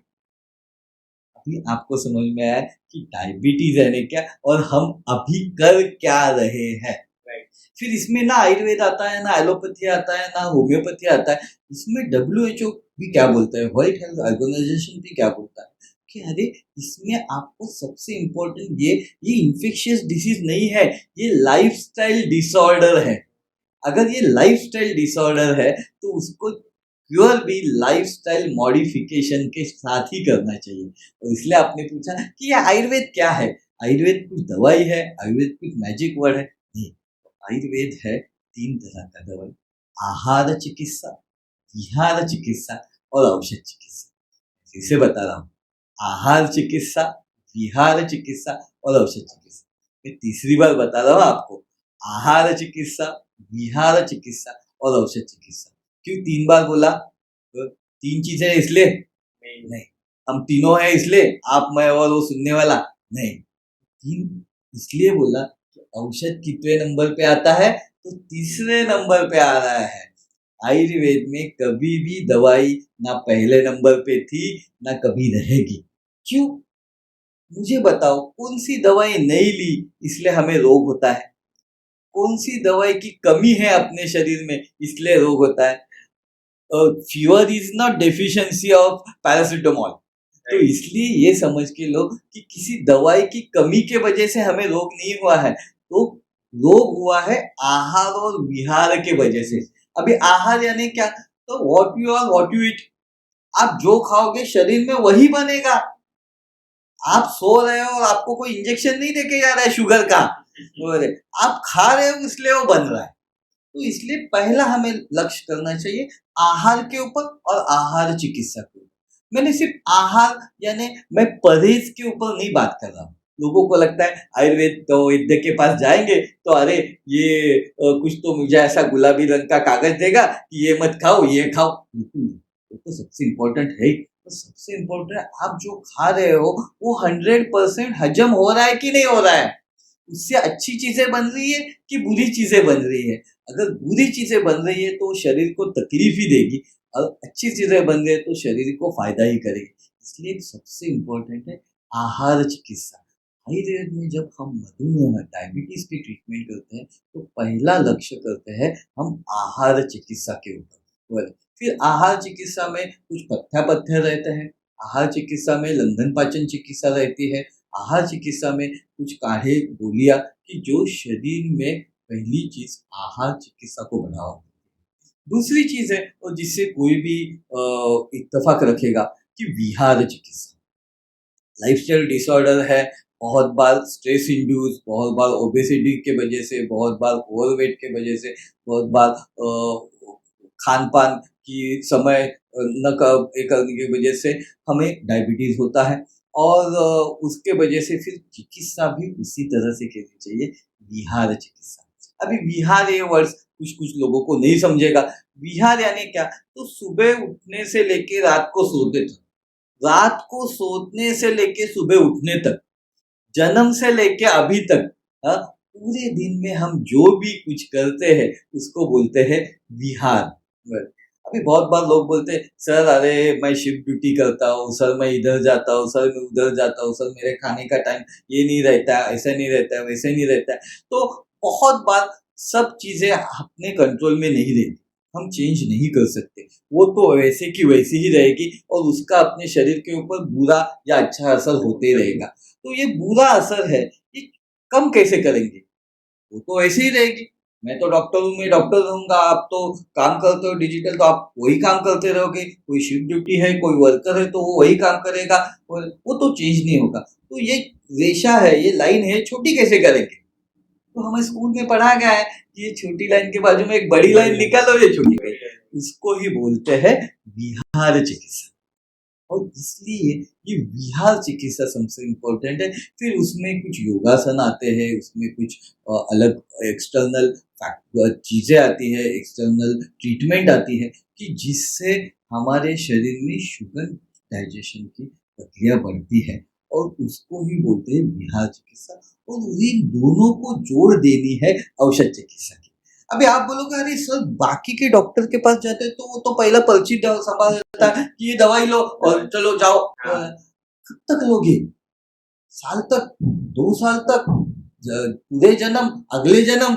अभी आपको समझ में आया कि डायबिटीज है क्या, और हम अभी कर क्या रहे हैं। फिर इसमें ना आयुर्वेद आता है, ना एलोपैथी आता है, ना होम्योपैथी आता है। इसमें WHO भी क्या बोलता है, वर्ल्ड हेल्थ ऑर्गेनाइजेशन भी क्या बोलता है कि अरे इसमें आपको सबसे इम्पोर्टेंट ये इन्फेक्शियस डिसीज नहीं है, ये लाइफस्टाइल डिसऑर्डर है। अगर ये लाइफस्टाइल डिसऑर्डर है तो उसको क्योर भी लाइफस्टाइल मॉडिफिकेशन के साथ ही करना चाहिए। और इसलिए आपने पूछा कि ये आयुर्वेद क्या है? आयुर्वेद कुछ दवाई है? आयुर्वेद कुछ मैजिक वर्ड है? नहीं, आयुर्वेद है 3 तरह का दवाई, आहार चिकित्सा, विहार चिकित्सा और औषध चिकित्सा। फिर से बता रहा हूँ, आहार चिकित्सा, विहार चिकित्सा और औषध चिकित्सा। मैं तीसरी बार बता रहा हूँ आपको, आहार चिकित्सा, विहार चिकित्सा और औषध चिकित्सा। क्यों 3 बार बोला? तो 3 चीजें इसलिए? नहीं। हम तीनों हैं इसलिए? आप, मैं और वो सुनने वाला? नहीं। 3 इसलिए बोला कि औषध कितने नंबर पे आता है? तो तीसरे नंबर पे आ रहा है। आयुर्वेद में कभी भी दवाई ना पहले नंबर पे थी ना कभी रहेगी। क्यों? मुझे बताओ, कौन सी दवाई नहीं ली इसलिए हमें रोग होता है? कौन सी दवाई की कमी है अपने शरीर में इसलिए रोग होता है? Fever is not deficiency of paracetamol. तो इसलिए ये समझ के लो कि किसी दवाई की कमी के वजह से हमें रोग नहीं हुआ है, तो रोग हुआ है आहार और विहार के वजह से। अभी आहार यानी क्या? तो व्हाट यू ईट। आप जो खाओगे शरीर में वही बनेगा। आप सो रहे हो और आपको कोई इंजेक्शन नहीं देके जा रहा है शुगर का, और आप खा रहे हो इसलिए वो बन रहा है। तो इसलिए पहला हमें लक्ष्य करना चाहिए आहार के ऊपर और आहार चिकित्सा के ऊपर। मैंने सिर्फ आहार यानी मैं परहेज के ऊपर नहीं बात कर रहा हूँ। लोगों को लगता है आयुर्वेद तो वैद्य के पास जाएंगे तो अरे ये कुछ तो मुझे ऐसा गुलाबी रंग का कागज देगा कि ये मत खाओ ये खाओ। बिल्कुल नहीं। वो तो सबसे इम्पोर्टेंट है ही। तो सबसे इम्पोर्टेंट है आप जो खा रहे हो वो 100% हजम हो रहा है कि नहीं हो रहा है, उससे अच्छी चीजें बन रही है कि बुरी चीजें बन रही है। अगर बुरी चीजें बन रही है तो शरीर को तकलीफ ही देगी, और अच्छी चीजें बन रही है तो शरीर को फायदा ही करेगी। इसलिए सबसे इम्पोर्टेंट है आहार चिकित्सा। आयुर्वेद में जब हम मधुमेह डायबिटीज की ट्रीटमेंट करते हैं तो पहला लक्ष्य करते हैं हम आहार चिकित्सा के ऊपर। फिर आहार चिकित्सा में कुछ पथ्य रहते हैं, आहार चिकित्सा में लंघन पाचन चिकित्सा रहती है, आहार चिकित्सा में कुछ काढ़े गोलियां कि जो शरीर में पहली चीज आहार चिकित्सा को बढ़ावा देती है। दूसरी चीज है और जिससे कोई भी इत्तेफाक रखेगा कि विहार चिकित्सा। लाइफस्टाइल डिसऑर्डर है, बहुत बार स्ट्रेस इंड्यूस, बहुत बार ओबेसिटी के वजह से, बहुत बार ओवरवेट के वजह से, बहुत बार खान पान की समय न करने की वजह से हमें डायबिटीज होता है। और उसके वजह से फिर चिकित्सा भी उसी तरह से करनी चाहिए, विहार चिकित्सा। अभी विहार ये वर्ड कुछ कुछ लोगों को नहीं समझेगा। विहार यानी क्या? तो सुबह उठने से लेके रात को सोते तक, रात को सोने से लेके सुबह उठने तक, जन्म से लेके अभी तक, हाँ, पूरे दिन में हम जो भी कुछ करते हैं उसको बोलते हैं विहार। अभी बहुत बार लोग बोलते हैं सर अरे मैं शिफ्ट ड्यूटी करता हूँ सर, मैं इधर जाता हूँ सर, मैं उधर जाता हूँ सर, मेरे खाने का टाइम ये नहीं रहता है, ऐसा नहीं रहता है, वैसे नहीं रहता है। तो बहुत बार सब चीजें अपने कंट्रोल में नहीं रहती, हम चेंज नहीं कर सकते। वो तो वैसे की वैसी ही रहेगी और उसका अपने शरीर के ऊपर बुरा या अच्छा असर होते रहेगा। तो ये बुरा असर है, ये कम कैसे करेंगे? वो तो ऐसे ही रहेगी। मैं तो डॉक्टर हूँ, मैं डॉक्टर रहूंगा, आप तो काम करते हो डिजिटल, तो आप वही काम करते रहोगे। कोई शिफ्ट ड्यूटी है, कोई वर्कर है तो वो वही काम करेगा, और वो तो चेंज नहीं होगा। तो ये रेशा है, ये लाइन है, छोटी कैसे करेंगे? तो हमें स्कूल में पढ़ा गया है कि ये छोटी लाइन के बाजू में एक बड़ी लाइन निकालो, ये छोटी लाइन, उसको ही बोलते हैं विहार चिकित्सा। और इसलिए ये विहार चिकित्सा सबसे इम्पोर्टेंट है। फिर उसमें कुछ योगासन आते हैं, उसमें कुछ अलग एक्सटर्नल चीजें आती है, एक्सटर्नल ट्रीटमेंट आती है कि जिससे हमारे शरीर में शुगर डाइजेशन की प्रक्रिया बढ़ती है, और उसको ही बोलते हैं विहार चिकित्सा। और इन दोनों को जोड़ देनी है औषध चिकित्सा की। अभी आप बोलोगे अरे सर बाकी के डॉक्टर के पास जाते हैं तो वो तो पहला पर्ची संभाल लेता है कि ये दवाई लो और चलो जाओ। कब तक लोगे? साल तक, 2 साल तक, पूरे जन्म, अगले जन्म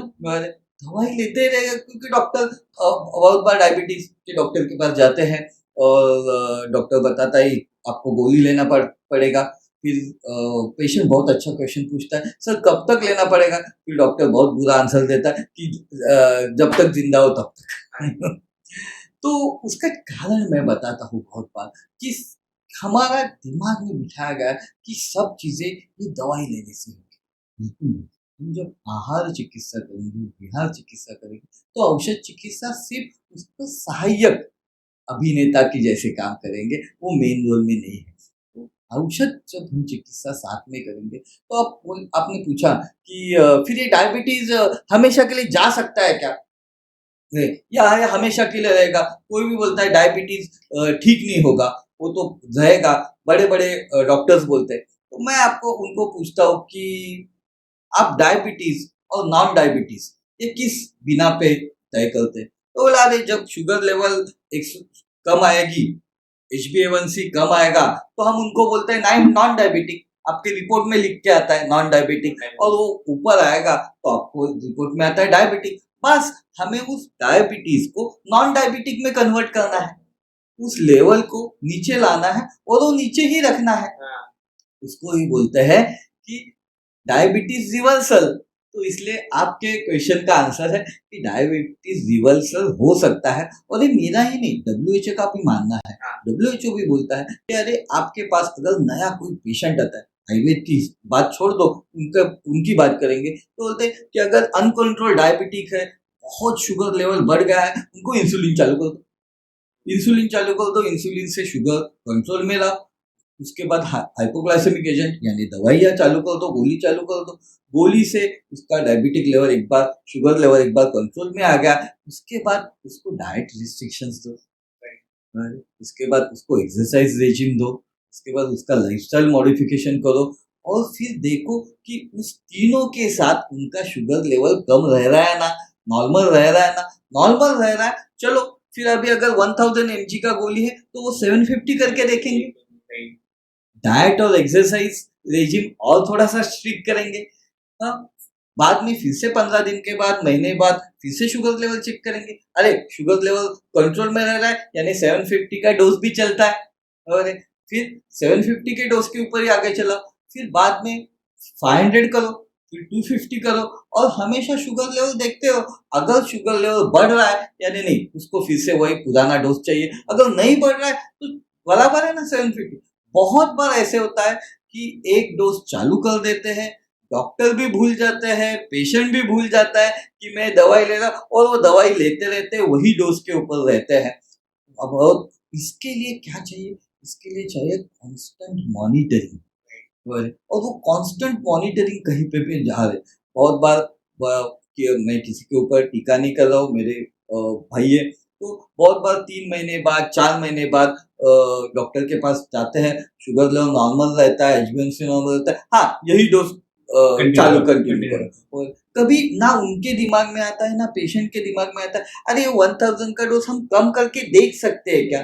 दवाई लेते रहेगा। क्योंकि डॉक्टर बहुत बार डायबिटीज के डॉक्टर के पास जाते हैं और डॉक्टर बताता है आपको गोली लेना पड़ेगा। फिर पेशेंट बहुत अच्छा क्वेश्चन पूछता है, सर कब तक लेना पड़ेगा? फिर डॉक्टर बहुत बुरा आंसर देता है कि जब तक जिंदा हो तब तक। तो उसका कारण मैं बताता हूँ बहुत बार कि हमारा दिमाग में बिठाया गया है कि सब चीजें ये दवाई लेने से होगी। बिल्कुल नहीं। हम जब आहार चिकित्सा करेंगे, विहार चिकित्सा करेंगे, तो औषध चिकित्सा सिर्फ उसका सहायक अभिनेता की जैसे काम करेंगे, वो मेन रोल में नहीं है। तो औषध जब हम चिकित्सा साथ में करेंगे, तो आपने पूछा कि फिर ये डायबिटीज हमेशा के लिए जा सकता है क्या? नहीं, या हमेशा के लिए रहेगा? कोई भी बोलता है डायबिटीज ठीक नहीं होगा, वो तो रहेगा, बड़े-बड़े डॉक्टर्स बोलते हैं। तो मैं आपको उनको पूछता हूँ कि आप डायबिटीज और नॉन डायबिटीज ये किस बिना पे तय करते हैं? तो बोला अरे जब शुगर लेवल कम आएगी, HbA1c कम आएगा, तो हम उनको बोलते हैं नाइन नॉन डायबिटिक। आपके रिपोर्ट में लिख के आता है नॉन डायबिटिक, और वो ऊपर आएगा तो आपको रिपोर्ट में आता है डायबिटिक। बस हमें उस डायबिटीज को नॉन डायबिटिक में कन्वर्ट करना है, उस लेवल को नीचे लाना है और वो नीचे ही रखना है। उसको ही बोलते हैं कि डायबिटीज रिवर्सल। तो इसलिए आपके क्वेश्चन का आंसर है कि डायबिटीज रिवर्सल हो सकता है, और ये मेरा ही नहीं, WHO का भी मानना है। WHO भी बोलता है कि अरे आपके पास अगर नया कोई पेशेंट आता है, आयुर्वेद की बात छोड़ दो, उनकी बात करेंगे, तो बोलते हैं कि अगर अनकंट्रोल डायबिटिक है, बहुत शुगर लेवल बढ़ गया है, उनको इंसुलिन चालू कर दो। इंसुलिन चालू कर दो, इंसुलिन से शुगर कंट्रोल में रहा। उसके बाद हाइपोग्लाइसेमिक एजेंट यानी दवाइयाँ चालू कर दो, गोली चालू कर दो। गोली से उसका डायबिटिक लेवल एक बार, शुगर लेवल एक बार कंट्रोल में आ गया, उसके बाद उसको डाइट रिस्ट्रिक्शंस दो। उसके बाद उसको एक्सरसाइज रेजिम दो, उसके बाद उसका लाइफस्टाइल मॉडिफिकेशन करो, और फिर देखो कि उस तीनों के साथ उनका शुगर लेवल कम रह रहा है ना, नॉर्मल रह रहा है ना। नॉर्मल रह रहा है, चलो फिर अभी अगर 1000 mg का गोली है तो वो 750 करके देखेंगे। डाइट और एक्सरसाइज रेजिम और थोड़ा सा स्ट्रिक्ट करेंगे। हाँ, बाद में फिर से 15 दिन के बाद, महीने बाद फिर से शुगर लेवल चेक करेंगे। अरे शुगर लेवल कंट्रोल में रह रहा है यानी 750 का डोज भी चलता है, और फिर 750 के डोज के ऊपर ही आगे चला, फिर बाद में 500 करो, फिर 250 करो, और हमेशा शुगर लेवल देखते हो। अगर शुगर लेवल बढ़ रहा है यानी नहीं, उसको फिर से वही पुराना डोज चाहिए। अगर नहीं बढ़ रहा है तो बराबर है ना 750। बहुत बार ऐसे होता है कि एक डोज चालू कर देते हैं, डॉक्टर भी भूल जाते हैं, पेशेंट भी भूल जाता है कि मैं दवाई ले रहा, और वो दवाई लेते रहते वही डोज के ऊपर रहते हैं। अब और इसके लिए क्या चाहिए? इसके लिए चाहिए कांस्टेंट मॉनिटरिंग, और वो कांस्टेंट मॉनिटरिंग कहीं पे भी जा रहे। बहुत बार कि मैं किसी के ऊपर टीका नहीं कर रहा हूँ, मेरे भाई है, तो बहुत बार 3 महीने बाद, 4 महीने बाद डॉक्टर के पास जाते हैं, शुगर लेवल नॉर्मल रहता है, HbA1c नॉर्मल रहता है, हाँ यही डोज चालू कंटिन्यू करो। और कभी ना उनके दिमाग में आता है ना पेशेंट के दिमाग में आता है, अरे 1000 का डोज हम कम करके देख सकते हैं क्या?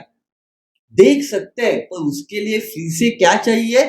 देख सकते हैं, पर उसके लिए फिर से क्या चाहिए?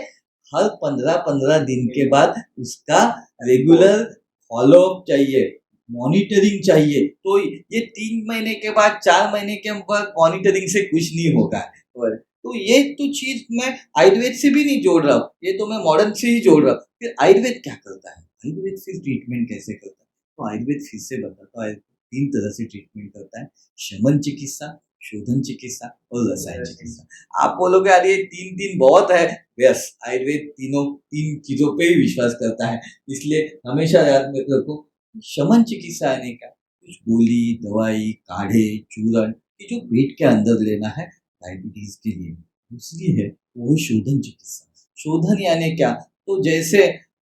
हर 15-15 दिन के बाद उसका रेगुलर फॉलोअप चाहिए, मॉनिटरिंग चाहिए। तो ये 3 महीने के बाद, 4 महीने के बाद मॉनिटरिंग से कुछ नहीं होगा। और तो ये तो चीज मैं आयुर्वेद से भी नहीं जोड़ रहा हूँ, ये तो मैं मॉडर्न से ही जोड़ रहा हूँ। फिर आयुर्वेद क्या करता है? आयुर्वेद फिर ट्रीटमेंट कैसे करता है? तो आयुर्वेद फिर से बताता है, 3 तरह से ट्रीटमेंट करता है: शमन चिकित्सा, शोधन चिकित्सा और रसायन चिकित्सा। आप बोलोगे अरे ये 3 बहुत है। यस, आयुर्वेद 3 चीजों पे ही विश्वास करता है, इसलिए हमेशा याद में रखो शमन चिकित्सा आने का कुछ गोली, दवाई, काढ़े, चूर्ण की जो पेट के अंदर लेना है डायबिटीज के लिए। दूसरी है वो शोधन चिकित्सा। शोधन यानी क्या? तो जैसे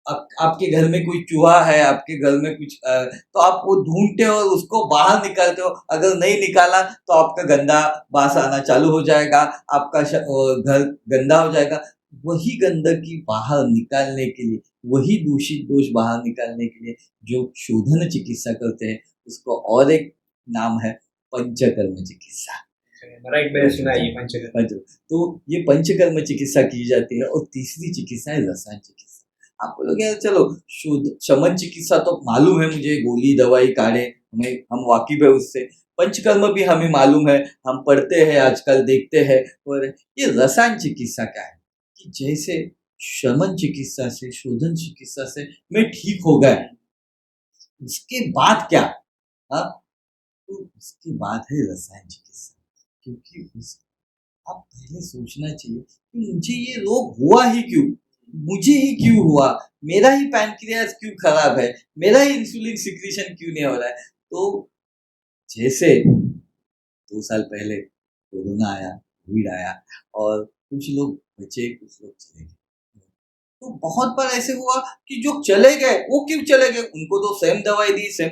आपके घर में कोई चूहा है, आपके घर में कुछ तो आप वो ढूंढते हो और उसको बाहर निकालते हो। अगर नहीं निकाला तो आपका गंदा बास आना चालू हो जाएगा, आपका घर गंदा हो जाएगा। वही गंदगी बाहर निकालने के लिए, वही दूषित दोष बाहर निकालने के लिए जो शोधन चिकित्सा करते हैं, उसको और एक नाम है पंचकर्म चिकित्सा। राइट, मैंने सुना है ये पंचकर्म। तो ये पंचकर्म चिकित्सा की जाती है। और तीसरी चिकित्सा है रसायन चिकित्सा। आप बोलोगे यार चलो शुद्ध शमन चिकित्सा तो मालूम है मुझे, गोली, दवाई, काढ़े हम वाकिफ है उससे। पंचकर्म भी हमें मालूम है, हम पढ़ते हैं आजकल, देखते हैं। और ये रसायन चिकित्सा क्या है कि जैसे शमन चिकित्सा से, शोधन चिकित्सा से मैं ठीक हो गया, उसके बाद क्या? हाँ, तो उसके बाद है रसायन चिकित्सा। क्योंकि उस आप पहले सोचना चाहिए कि मुझे ये रोग हुआ ही क्यों? मुझे ही क्यों हुआ? मेरा ही पैनक्रियाज क्यों खराब है? मेरा ही इंसुलिन सिक्रीशन क्यों नहीं हो रहा है? तो जैसे 2 साल पहले कोरोना आया, कोविड आया और कुछ लोग बचे, कुछ लोग चले गए। तो बहुत बार ऐसे हुआ कि जो चले गए, वो क्यों चले गए? उनको तो सेम दवाई दी, सेम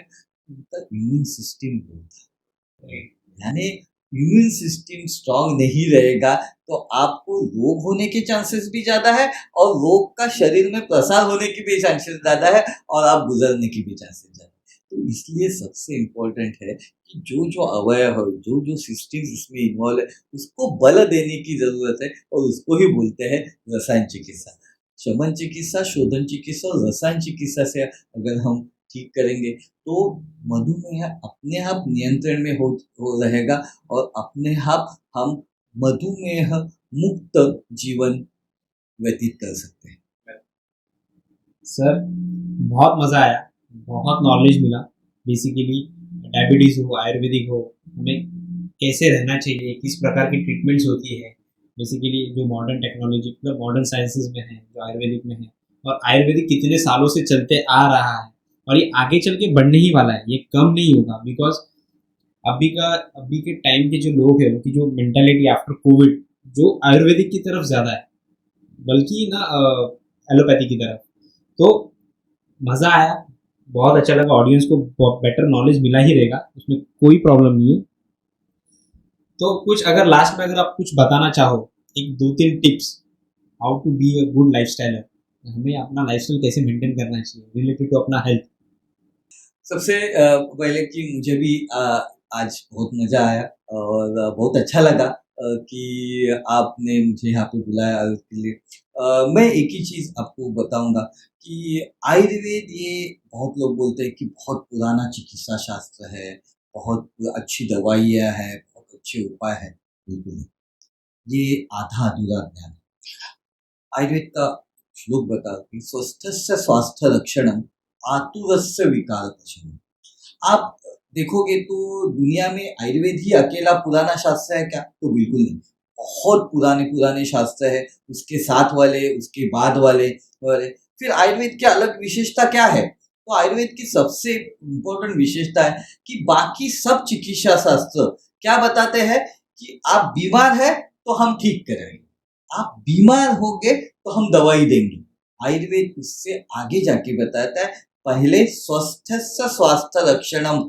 उनका इम्यून सिस्टम लो था। यानी इम्यून सिस्टम स्ट्रांग नहीं रहेगा तो आपको रोग होने के चांसेस भी ज़्यादा है और रोग का शरीर में प्रसार होने की भी चांसेस ज़्यादा है और आप गुजरने की भी चांसेस ज़्यादा है। तो इसलिए सबसे इम्पोर्टेंट है कि जो अवयव है, जो सिस्टम इसमें इन्वॉल्व है, उसको बल देने की ज़रूरत है और उसको ही बोलते हैं रसायन चिकित्सा। शमन चिकित्सा, शोधन चिकित्सा और रसायन चिकित्सा से अगर हम ठीक करेंगे तो मधुमेह अपने आप नियंत्रण में हो रहेगा और अपने आप हम मधुमेह मुक्त जीवन व्यतीत कर सकते हैं। सर बहुत मज़ा आया, बहुत नॉलेज मिला। बेसिकली डायबिटीज़ हो, आयुर्वेदिक हो, हमें कैसे रहना चाहिए, किस प्रकार की ट्रीटमेंट्स होती है, बेसिकली जो मॉडर्न टेक्नोलॉजी मतलब मॉडर्न साइंसेज में है, जो आयुर्वेदिक में है, और आयुर्वेदिक कितने सालों से चलते आ रहा है और ये आगे चल के बढ़ने ही वाला है, ये कम नहीं होगा। बिकॉज अभी के टाइम के जो लोग हैं उनकी जो मेंटालिटी आफ्टर कोविड जो आयुर्वेदिक की तरफ ज़्यादा है, बल्कि ना एलोपैथी की तरफ। तो मज़ा आया, बहुत अच्छा लगा, ऑडियंस को बेटर नॉलेज मिला ही रहेगा, उसमें कोई प्रॉब्लम नहीं है। तो कुछ अगर लास्ट में अगर आप कुछ बताना चाहो, एक 2-3 tips how to be a good life styler, हमें अपना लाइफ कैसे मेंटेन करना चाहिए रिलेटेड टू अपना हेल्थ। सबसे पहले कि मुझे भी आज बहुत मज़ा आया और बहुत अच्छा लगा कि आपने मुझे यहाँ पे बुलाया उसके लिए। मैं एक ही चीज़ आपको बताऊँगा कि आयुर्वेद ये बहुत लोग बोलते हैं कि बहुत पुराना चिकित्सा शास्त्र है, बहुत अच्छी दवाइयाँ हैं, बहुत अच्छे उपाय हैं। बिल्कुल नहीं, ये आधा-अधूरा ज्ञान है। आयुर्वेद का श्लोक बताओ कि स्वस्थस्य स्वास्थ्य लक्षणम आतुरस्य विकार लक्षणम। आप देखोगे तो दुनिया में आयुर्वेद ही अकेला पुराना शास्त्र है क्या? तो बिल्कुल नहीं। बहुत पुराने-पुराने शास्त्र है, उसके साथ वाले, उसके बाद वाले और फिर आयुर्वेद की अलग विशेषता क्या है? तो आयुर्वेद की सबसे इम्पोर्टेंट विशेषता है कि बाकी सब चिकित्सा शास्त्र क्या बताते हैं कि आप बीमार हैं तो हम ठीक करेंगे। आप बीमार होगे तो हम दवाई देंगे। आयुर्वेद उससे आगे जाके बताता है पहले स्वस्थस्य स्वास्थ्य लक्षणम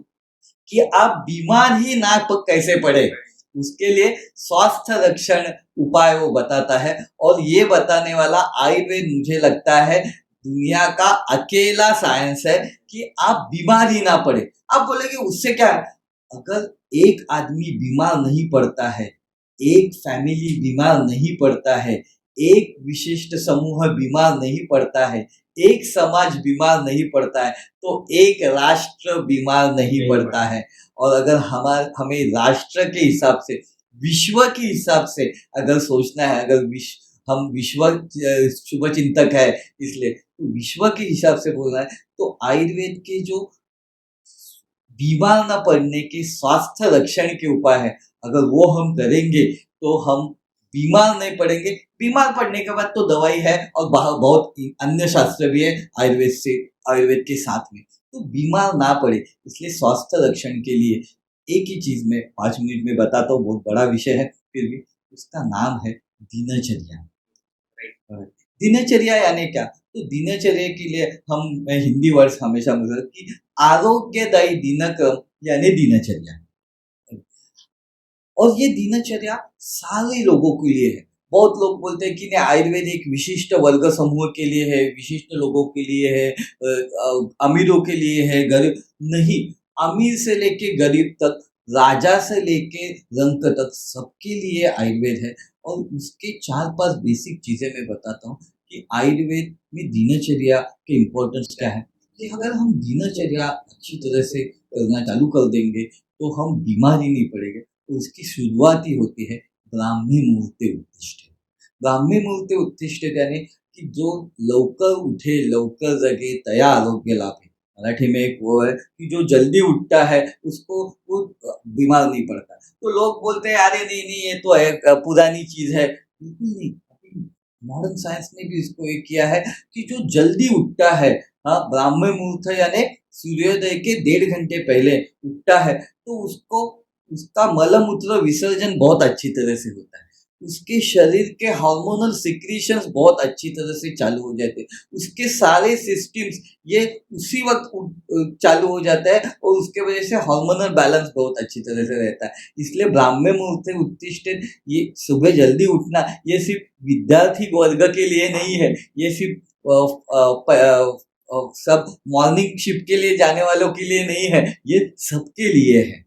कि आप बीमार ही ना कैसे पड़े, उसके लिए स्वास्थ्य लक्षण उपाय वो बताता है और ये बताने वाला आयुर्वेद मुझे लगता है दुनिया का अकेला साइंस है कि आप बीमार ही ना पड़े। आप बोलेंगे उससे क्या है? अगर एक आदमी बीमार नहीं पड़ता है, एक फैमिली बीमार नहीं पड़ता है, एक विशिष्ट समूह बीमार नहीं पड़ता है, एक समाज बीमार नहीं पड़ता है, तो एक राष्ट्र बीमार नहीं पड़ता है। और अगर हमें राष्ट्र के हिसाब से, विश्व के हिसाब से अगर सोचना है, अगर हम विश्व शुभ चिंतक है इसलिए तो विश्व के हिसाब से बोलना है तो आयुर्वेद के जो बीमार न पड़ने के स्वास्थ्य लक्षण के उपाय है, अगर वो हम करेंगे तो हम बीमार नहीं पड़ेंगे। बीमार पड़ने के बाद तो दवाई है और बहुत अन्य शास्त्र भी है आयुर्वेद के साथ में, तो बीमार ना पड़े इसलिए स्वास्थ्य लक्षण के लिए एक ही चीज मैं 5 मिनट में बताता हूँ, बहुत बड़ा विषय है फिर भी। उसका नाम है दिनचर्या। दिनचर्या यानी क्या? तो दिनचर्या के लिए मैं हिंदी वर्ड्स हमेशा मतलब कि आरोग्यदायी दिनक्रम यानी दिनचर्या। और ये दिनचर्या सारे लोगों के लिए है। बहुत लोग बोलते हैं कि नहीं आयुर्वेद एक विशिष्ट वर्ग समूह के लिए है, विशिष्ट लोगों के लिए है, अमीरों के लिए है, गरीब नहीं। अमीर से लेके गरीब तक, राजा से लेके रंक तक सबके लिए आयुर्वेद है। और उसके 4-5 बेसिक चीजें मैं बताता हूँ कि आयुर्वेद में दिनचर्या के इम्पोर्टेंस क्या है। कि अगर हम दिनचर्या अच्छी तरह से करना चालू कर देंगे तो हम बीमार ही नहीं पड़ेंगे। तो उसकी शुरुआत ही होती है ब्राह्मी मुहूर्ते उत्तिष्ठेत। ब्राह्मी मुहूर्ते उत्तिष्ठेत यानी की जो लवकर उठे लवकर जगे तया आरोग्य लाभे। मराठी में एक वो है कि जो जल्दी उठता है उसको वो बीमार नहीं पड़ता। तो लोग बोलते हैं अरे नहीं नहीं ये तो पुरानी चीज है। बिल्कुल नहीं, मॉडर्न साइंस ने भी इसको एक किया है कि जो जल्दी उठता है, हाँ, ब्राह्मण मुहूर्त यानी सूर्योदय के 1.5 घंटे पहले उठता है, तो उसको उसका मलमूत्र विसर्जन बहुत अच्छी तरह से होता है। उसके शरीर के हार्मोनल सिक्रीशंस बहुत अच्छी तरह से चालू हो जाते हैं। उसके सारे सिस्टम्स ये उसी वक्त चालू हो जाता है और उसके वजह से हार्मोनल बैलेंस बहुत अच्छी तरह से रहता है। इसलिए ब्राह्मण मुहूर्त उत्तिष्ठ, ये सुबह जल्दी उठना ये सिर्फ विद्यार्थी वर्ग के लिए नहीं है, ये सिर्फ सब मॉर्निंग शिफ्ट के लिए जाने वालों के लिए नहीं है, ये सबके लिए है।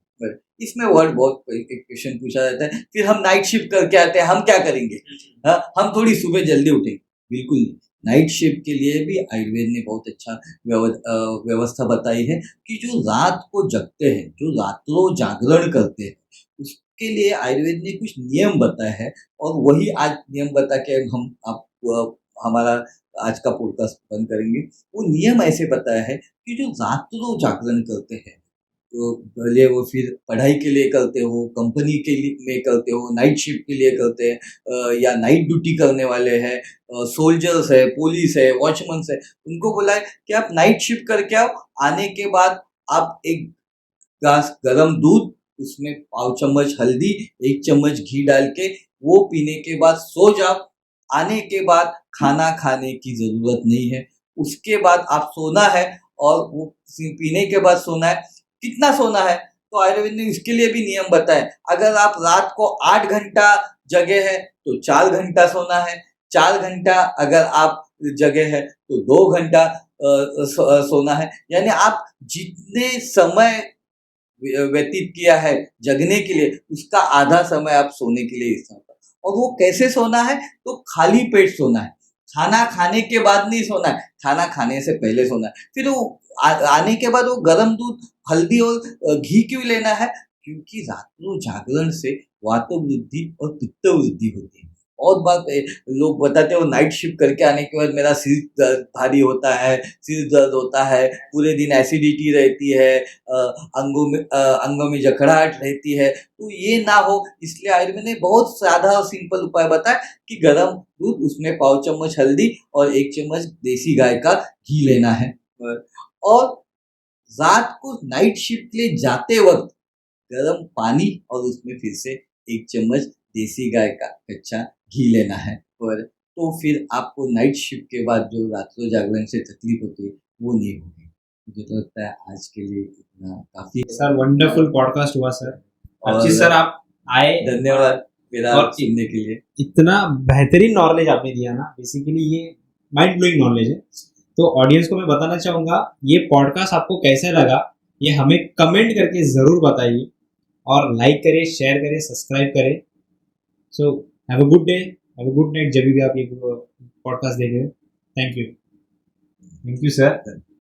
इसमें वर्ड बहुत एक क्वेश्चन पूछा जाता है, फिर हम नाइट शिफ्ट करके आते हैं, हम क्या करेंगे? हाँ, हम थोड़ी सुबह जल्दी उठेंगे? बिल्कुल नहीं। नाइट शिफ्ट के लिए भी आयुर्वेद ने बहुत अच्छा व्यवस्था बताई है कि जो रात को जगते हैं, जो रात्रों जागरण करते हैं, उसके लिए आयुर्वेद ने कुछ नियम बताया है और वही आज नियम बता के हम आप हमारा आज का पॉडकास्ट बंद करेंगे। वो नियम ऐसे बताया है कि जो रात्रों जागरण करते हैं, तो भले वो फिर पढ़ाई के लिए करते हो, कंपनी के लिए में करते हो, नाइट शिफ्ट के लिए करते हैं, या नाइट ड्यूटी करने वाले हैं, सोल्जर्स है, पुलिस है, वॉचमैन है, उनको बोला है कि आप नाइट शिफ्ट करके आओ, आने के बाद आप एक ग्लास गरम दूध, उसमें पाव चम्मच हल्दी, 1 चम्मच घी डाल के वो पीने के बाद सो जाओ। आने के बाद खाना खाने की ज़रूरत नहीं है। उसके बाद आप सोना है और वो पीने के बाद सोना है। कितना सोना है? तो आयुर्वेद ने इसके लिए भी नियम बताए। अगर आप रात को 8 घंटा जगे हैं तो 4 घंटा सोना है। 4 घंटा अगर आप जगे हैं तो 2 घंटा सोना है। यानी आप जितने समय व्यतीत किया है जगने के लिए, उसका आधा समय आप सोने के लिए इस्तेमाल करो। और वो कैसे सोना है? तो खाली पेट सोना है। खाना खाने के बाद नहीं सोना है, खाना खाने से पहले सोना है। फिर वो आने के बाद वो गरम दूध, हल्दी और घी क्यों लेना है? क्योंकि रात्रों जागरण से वात वृद्धि और पित्त वृद्धि होती है। और बात लोग बताते हैं वो नाइट शिफ्ट करके आने के बाद मेरा सिर दर्द भारी होता है, सिर दर्द होता है, पूरे दिन एसिडिटी रहती है, अंगों में जकड़ाहट रहती है। तो ये ना हो इसलिए आयुर्वेद ने बहुत सादा और सिंपल उपाय बताया कि गरम दूध, उसमें पाव चम्मच हल्दी और 1 चम्मच देसी गाय का घी लेना है। और रात को नाइट शिफ्ट के लिए जाते वक्त गरम पानी और उसमें फिर से 1 चम्मच देसी गाय का कच्चा घी लेना है। और तो फिर आपको नाइट शिफ्ट के बाद जो रात्रों जागरण से तकलीफ होती है वो नहीं होगी। मुझे तो लगता है आज के लिए इतना काफी। सर वंडरफुल पॉडकास्ट हुआ सर। और अच्छी सर आप आए, धन्यवाद मेरा और सुनने के लिए। इतना बेहतरीन नॉलेज आपने दिया ना, बेसिकली ये माइंड ब्लोइंग नॉलेज है। तो ऑडियंस को मैं बताना चाहूंगा ये पॉडकास्ट आपको कैसे लगा ये हमें कमेंट करके ज़रूर बताइए, और लाइक करें, शेयर करें, सब्सक्राइब करें। So have a good day, have a good night जब भी आप ये पॉडकास्ट देख रहे हो। Thank you sir.